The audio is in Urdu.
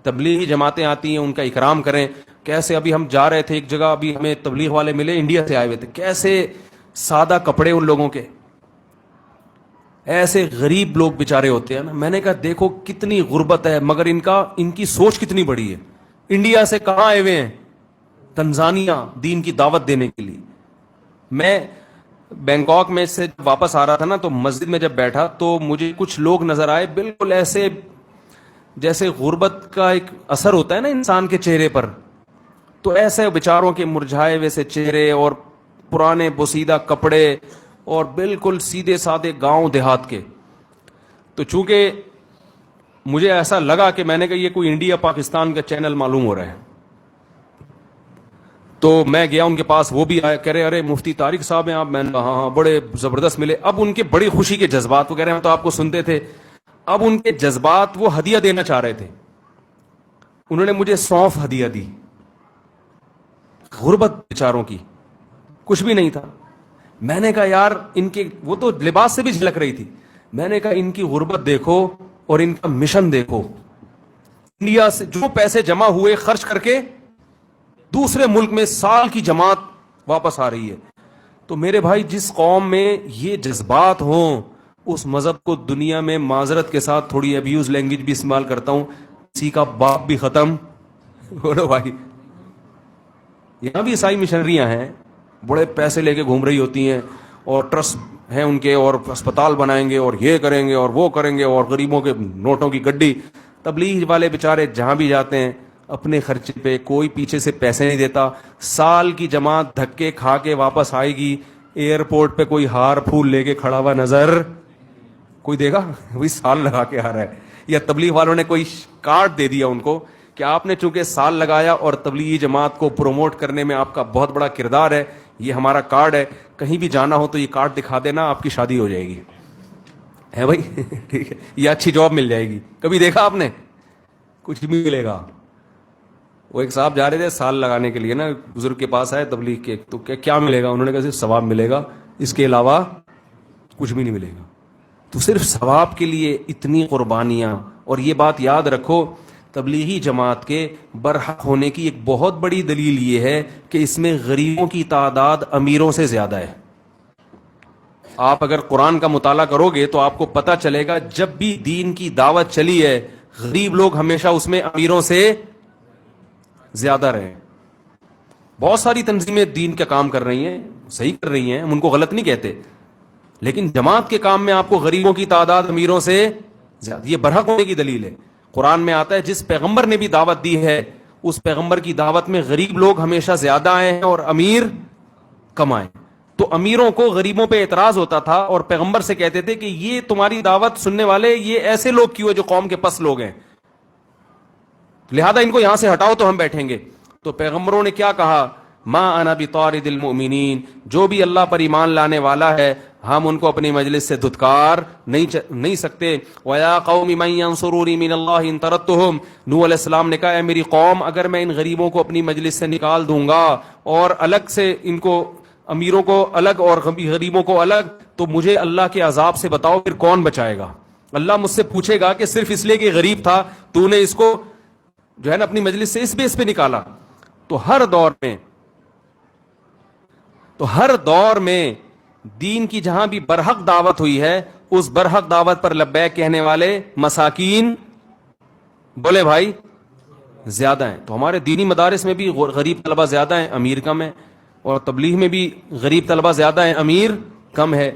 تبلیغی جماعتیں آتی ہیں ان کا اکرام کریں. کیسے ابھی ہم جا رہے تھے ایک جگہ, ابھی ہمیں تبلیغ والے ملے, انڈیا سے آئے ہوئے تھے, کیسے سادہ کپڑے ان لوگوں کے, ایسے غریب لوگ بیچارے ہوتے ہیں نا. میں نے کہا دیکھو کتنی غربت ہے, مگر ان کی سوچ کتنی بڑی ہے. انڈیا سے کہاں آئے ہوئے ہیں؟ تنزانیہ, دین کی دعوت دینے کے لیے. میں بینکاک میں سے واپس آ رہا تھا نا, تو مسجد میں جب بیٹھا تو مجھے کچھ لوگ نظر آئے بالکل ایسے جیسے غربت کا ایک اثر ہوتا ہے نا انسان کے چہرے پر, تو ایسے بیچاروں کے مرجھائے ویسے چہرے اور پرانے بوسیدہ کپڑے اور بالکل سیدھے سادے گاؤں دیہات کے. تو چونکہ مجھے ایسا لگا کہ میں نے کہا یہ کوئی انڈیا پاکستان کا چینل معلوم ہو رہا ہے, تو میں گیا ان کے پاس. وہ بھی آئے, کہہ رہے ارے مفتی طارق صاحب ہیں آپ؟ میں نے کہا ہاں ہاں, بڑے زبردست ملے. اب ان کے بڑی خوشی کے جذبات, وہ کہہ رہے ہیں ہم تو آپ کو سنتے تھے. اب ان کے جذبات, وہ ہدیہ دینا چاہ رہے تھے. انہوں نے مجھے سونف ہدیہ دی. غربت بیچاروں کی, کچھ بھی نہیں تھا. میں نے کہا یار ان کے, وہ تو لباس سے بھی جھلک رہی تھی. میں نے کہا ان کی غربت دیکھو اور ان کا مشن دیکھو. انڈیا سے جو پیسے جمع ہوئے خرچ کر کے دوسرے ملک میں سال کی جماعت واپس آ رہی ہے. تو میرے بھائی جس قوم میں یہ جذبات ہوں, اس مذہب کو دنیا میں معذرت کے ساتھ تھوڑی ابیوز لینگویج بھی استعمال کرتا ہوں, کسی کا باپ بھی ختم. بولو بھائی, یہاں بھی عیسائی مشنریاں ہیں, بڑے پیسے لے کے گھوم رہی ہوتی ہیں اور ٹرسٹ ہیں ان کے, اور اسپتال بنائیں گے اور یہ کریں گے اور وہ کریں گے, اور غریبوں کے نوٹوں کی گڈی. تبلیغ والے بیچارے جہاں بھی جاتے ہیں اپنے خرچے پہ, کوئی پیچھے سے پیسے نہیں دیتا. سال کی جماعت دھکے کھا کے واپس آئے گی. ایئرپورٹ پہ کوئی ہار پھول لے کے کھڑا ہوا نظر کوئی دے گا؟ وہی سال لگا کے آ رہا ہے. یا تبلیغ والوں نے کوئی کارڈ دے دیا ان کو کہ آپ نے چونکہ سال لگایا اور تبلیغی جماعت کو پروموٹ کرنے میں آپ کا بہت بڑا کردار ہے, یہ ہمارا کارڈ ہے, کہیں بھی جانا ہو تو یہ کارڈ دکھا دینا, آپ کی شادی ہو جائے گی. ہے بھائی ٹھیک ہے, یہ اچھی جاب مل جائے گی. کبھی دیکھا آپ نے؟ کچھ بھی ملے گا. وہ ایک صاحب جا رہے تھے سال لگانے کے لیے نا, بزرگ کے پاس آئے تبلیغ کے, تو کیا ملے گا؟ انہوں نے کہا صرف ثواب ملے گا, اس کے علاوہ کچھ بھی نہیں ملے گا. تو صرف ثواب کے لیے اتنی قربانیاں. اور یہ بات یاد رکھو, تبلیغی جماعت کے برحق ہونے کی ایک بہت بڑی دلیل یہ ہے کہ اس میں غریبوں کی تعداد امیروں سے زیادہ ہے. آپ اگر قرآن کا مطالعہ کرو گے تو آپ کو پتہ چلے گا جب بھی دین کی دعوت چلی ہے غریب لوگ ہمیشہ اس میں امیروں سے زیادہ رہے. بہت ساری تنظیمیں دین کا کام کر رہی ہیں, صحیح کر رہی ہیں, ہم ان کو غلط نہیں کہتے, لیکن جماعت کے کام میں آپ کو غریبوں کی تعداد امیروں سے زیادہ, یہ برحق ہونے کی دلیل ہے. قرآن میں آتا ہے جس پیغمبر نے بھی دعوت دی ہے اس پیغمبر کی دعوت میں غریب لوگ ہمیشہ زیادہ آئے ہیں اور امیر کم آئے. تو امیروں کو غریبوں پہ اعتراض ہوتا تھا اور پیغمبر سے کہتے تھے کہ یہ تمہاری دعوت سننے والے یہ ایسے لوگ کیوں ہیں جو قوم کے پس لوگ ہیں, لہذا ان کو یہاں سے ہٹاؤ تو ہم بیٹھیں گے. تو پیغمبروں نے کیا کہا؟ ما انا بطارد المؤمنین, جو بھی اللہ پر ایمان لانے والا ہے ہم ان کو اپنی مجلس سے دھتکار نہیں سکتے. وَيَا قَوْمِ مَنْ يَنْصُرُونِي مِنَ اللَّهِ إِن تَرَدتُّهُمْ, نوح علیہ السلام نے کہا اے میری قوم اگر میں ان غریبوں کو اپنی مجلس سے نکال دوں گا اور الگ سے ان کو امیروں کو الگ اور غریبوں کو الگ, تو مجھے اللہ کے عذاب سے بتاؤ پھر کون بچائے گا؟ اللہ مجھ سے پوچھے گا کہ صرف اس لیے کہ غریب تھا تو نے اس کو جو ہے نا اپنی مجلس سے اس بیس پہ نکالا. تو ہر دور میں دین کی جہاں بھی برحق دعوت ہوئی ہے اس برحق دعوت پر لبیک کہنے والے مساکین بولے بھائی زیادہ ہیں. تو ہمارے دینی مدارس میں بھی غریب طلبہ زیادہ ہیں, امیر کم ہے, اور تبلیغ میں بھی غریب طلبہ زیادہ ہیں, امیر کم ہے.